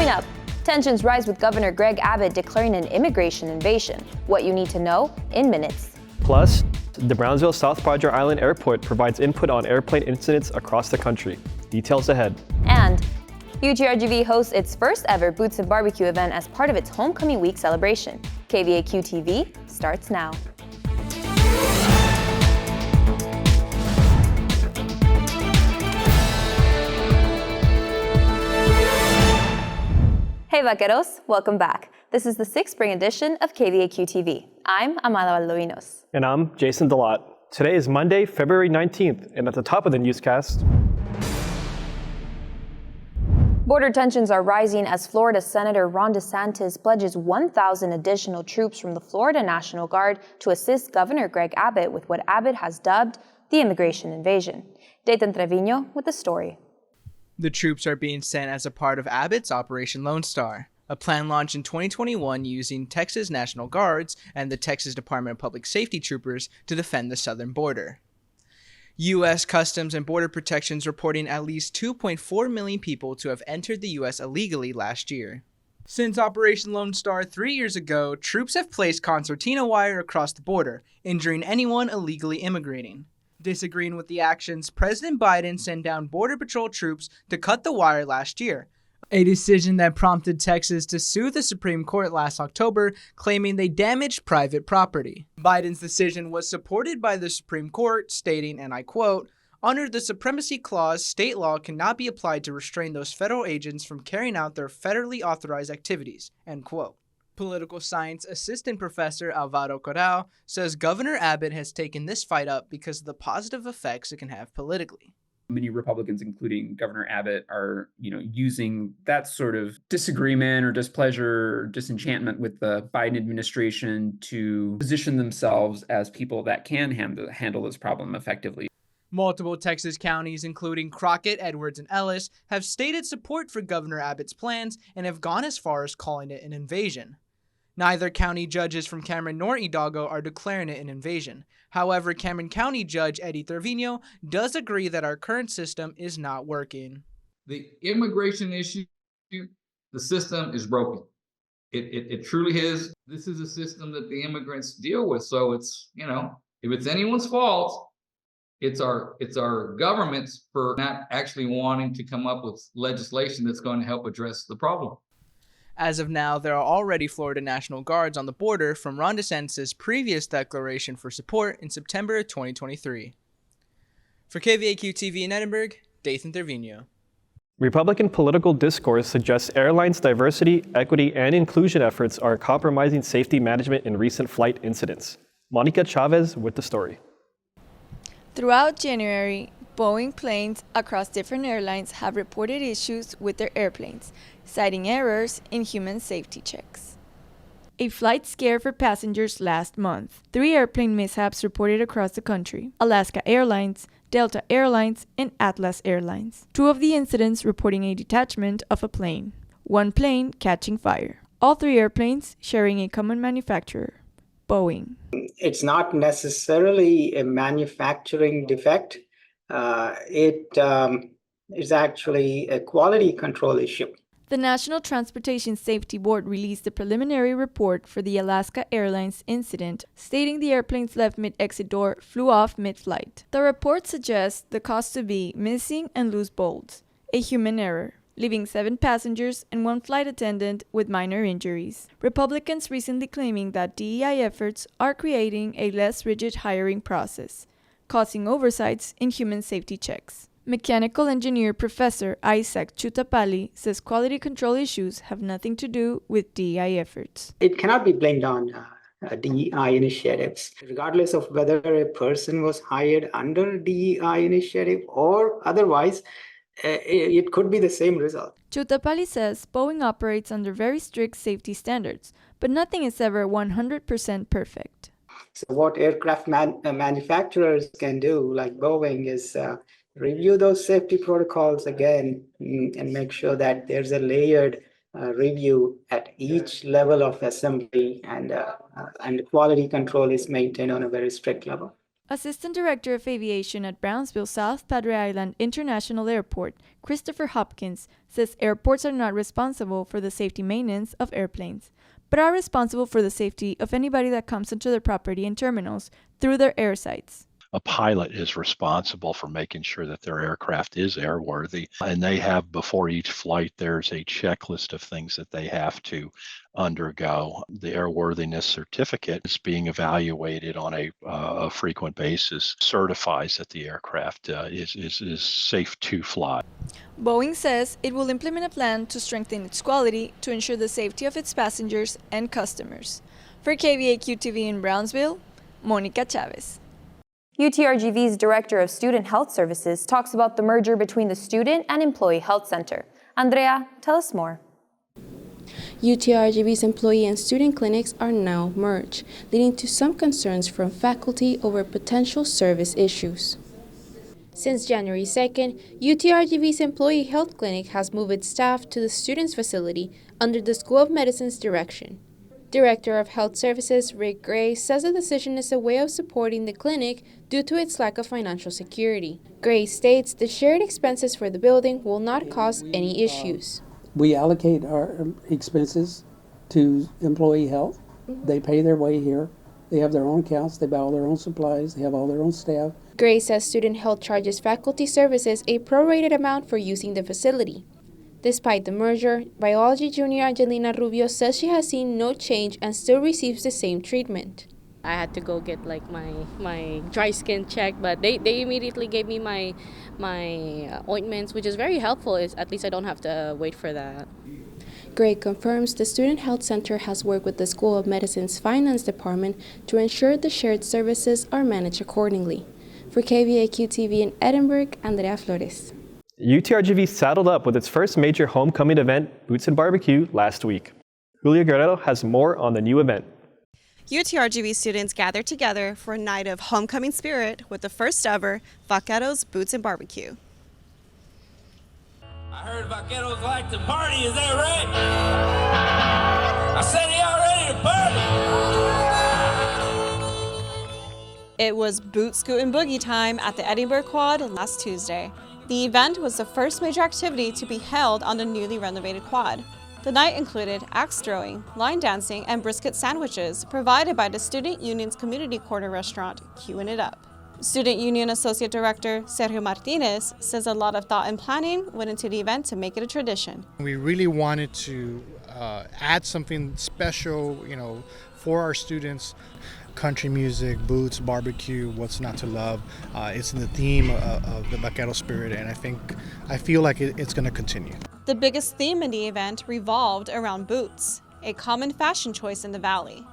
Coming up, tensions rise with Governor Greg Abbot declaring an immigration invasion. What you need to know in minutes. Plus, the Brownsville South Padre Island Airport provides input on airplane incidents across the country. Details ahead. And UTRGV hosts its first ever Boots and BBQ event as part of its Homecoming Week celebration. KVAQ-TV starts now. Hey vaqueros, welcome back. This is the 6th spring edition of KVAQ-TV. I'm Amada Valdovinos. And I'm Jason Delot. Today is Monday, February 19th, and at the top of the newscast. Border tensions are rising as Florida Senator Ron DeSantis pledges 1,000 additional troops from the Florida National Guard to assist Governor Greg Abbott with what Abbott has dubbed the immigration invasion. Dayton Trevino with the story. The troops are being sent as a part of Abbott's Operation Lone Star, a plan launched in 2021 using Texas National Guards and the Texas Department of Public Safety troopers to defend the southern border. U.S. Customs and Border Protection's reporting at least 2.4 million people to have entered the U.S. illegally last year. Since Operation Lone Star 3 years ago, troops have placed concertina wire across the border, injuring anyone illegally immigrating. Disagreeing with the actions, President Biden sent down Border Patrol troops to cut the wire last year, a decision that prompted Texas to sue the Supreme Court last October, claiming they damaged private property. Biden's decision was supported by the Supreme Court, stating, and I quote, "Under the Supremacy Clause, state law cannot be applied to restrain those federal agents from carrying out their federally authorized activities," end quote. Political science assistant professor Alvaro Corral says Governor Abbott has taken this fight up because of the positive effects it can have politically. Many Republicans, including Governor Abbott, are, using that sort of disagreement or displeasure or disenchantment with the Biden administration to position themselves as people that can handle this problem effectively. Multiple Texas counties, including Crockett, Edwards, and Ellis, have stated support for Governor Abbott's plans and have gone as far as calling it an invasion. Neither county judges from Cameron nor Hidalgo are declaring it an invasion. However, Cameron County Judge Eddie Trevino does agree that our current system is not working. The immigration issue, the system is broken. It truly is. This is a system that the immigrants deal with. So it's, if it's anyone's fault, it's our government's for not actually wanting to come up with legislation that's going to help address the problem. As of now, there are already Florida National Guards on the border from Ron DeSantis' previous declaration for support in September 2023. For KVAQ-TV in Edinburgh, Dathan Trevino. Republican political discourse suggests airlines' diversity, equity, and inclusion efforts are compromising safety management in recent flight incidents. Monica Chavez with the story. Throughout January, Boeing planes across different airlines have reported issues with their airplanes, citing errors in human safety checks. A flight scare for passengers last month. 3 airplane mishaps reported across the country: Alaska Airlines, Delta Airlines, and Atlas Airlines. 2 of the incidents reporting a detachment of a plane. 1 plane catching fire. All 3 airplanes sharing a common manufacturer, Boeing. It's not necessarily a manufacturing defect. It is actually a quality control issue. The National Transportation Safety Board released a preliminary report for the Alaska Airlines incident, stating the airplane's left mid-exit door flew off mid-flight. The report suggests the cause to be missing and loose bolts, a human error, leaving 7 passengers and 1 flight attendant with minor injuries. Republicans recently claiming that DEI efforts are creating a less rigid hiring process, causing oversights in human safety checks. Mechanical engineer Professor Isaac Chutapalli says quality control issues have nothing to do with DEI efforts. It cannot be blamed on DEI initiatives, regardless of whether a person was hired under DEI initiative or otherwise. It could be the same result. Chutapalli says Boeing operates under very strict safety standards, but nothing is ever 100% perfect. So what aircraft manufacturers can do, like Boeing, is review those safety protocols again and make sure that there's a layered review at each level of assembly, and quality control is maintained on a very strict level. Assistant Director of Aviation at Brownsville South Padre Island International Airport, Christopher Hopkins, says airports are not responsible for the safety maintenance of airplanes, but are responsible for the safety of anybody that comes into their property and terminals through their air sites. A pilot is responsible for making sure that their aircraft is airworthy, and they have, before each flight, there's a checklist of things that they have to undergo. The airworthiness certificate is being evaluated on a frequent basis, certifies that the aircraft is safe to fly. Boeing says it will implement a plan to strengthen its quality to ensure the safety of its passengers and customers. For KVAQ-TV in Brownsville, Monica Chavez. UTRGV's Director of Student Health Services talks about the merger between the Student and Employee Health Center. Andrea, tell us more. UTRGV's employee and student clinics are now merged, leading to some concerns from faculty over potential service issues. Since January 2nd, UTRGV's Employee Health Clinic has moved its staff to the students' facility under the School of Medicine's direction. Director of Health Services Rick Gray says the decision is a way of supporting the clinic due to its lack of financial security. Gray states the shared expenses for the building will not cause any issues. We allocate our expenses to employee health. They pay their way here. They have their own accounts. They buy all their own supplies. They have all their own staff. Gray says student health charges faculty services a prorated amount for using the facility. Despite the merger, biology junior Angelina Rubio says she has seen no change and still receives the same treatment. I had to go get like my dry skin checked, but they immediately gave me my ointments, which is very helpful. At least I don't have to wait for that. Gray confirms the Student Health Center has worked with the School of Medicine's finance department to ensure the shared services are managed accordingly. For KVAQ-TV in Edinburgh, Andrea Flores. UTRGV saddled up with its first major homecoming event, Boots and BBQ, last week. Julia Guerrero has more on the new event. UTRGV students gathered together for a night of homecoming spirit with the first ever Vaqueros Boots and BBQ. I heard Vaqueros like to party, is that right? I said, y'all ready to party? It was Boot, Scoot, and Boogie time at the Edinburgh Quad last Tuesday. The event was the first major activity to be held on the newly renovated quad. The night included axe throwing, line dancing, and brisket sandwiches provided by the Student Union's community corner restaurant, Queuing It Up. Student Union Associate Director Sergio Martinez says a lot of thought and planning went into the event to make it a tradition. We really wanted to add something special, for our students. Country music, boots, barbecue, what's not to love. It's in the theme of the Vaquero spirit, and I feel like it's going to continue. The biggest theme in the event revolved around boots, a common fashion choice in the Valley.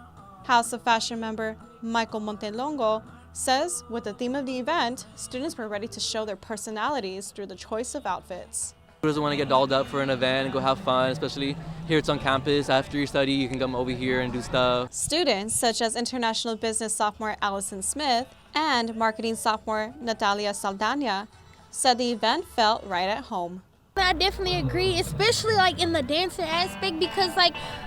House of Fashion member Michael Montelongo says with the theme of the event, students were ready to show their personalities through the choice of outfits. Who doesn't want to get dolled up for an event and go have fun, especially here it's on campus. After you study, you can come over here and do stuff. Students such as International Business sophomore Allison Smith and Marketing sophomore Natalia Saldana said the event felt right at home. I definitely agree, especially in the dancer aspect, because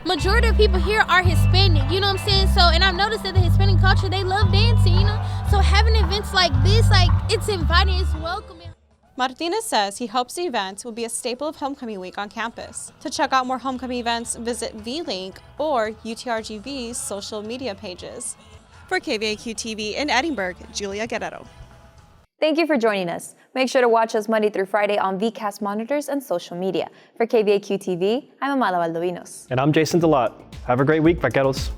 majority of people here are Hispanic, you know what I'm saying? So, and I've noticed that the Hispanic culture, they love dancing, So having events like this, it's inviting, it's welcoming. Martinez says he hopes the event will be a staple of Homecoming Week on campus. To check out more homecoming events, visit V-Link or UTRGV's social media pages. For KVAQ-TV in Edinburgh, Julia Guerrero. Thank you for joining us. Make sure to watch us Monday through Friday on VCast monitors and social media. For KVAQ-TV, I'm Amala Valdovinos. And I'm Jason Delot. Have a great week, Vaqueros.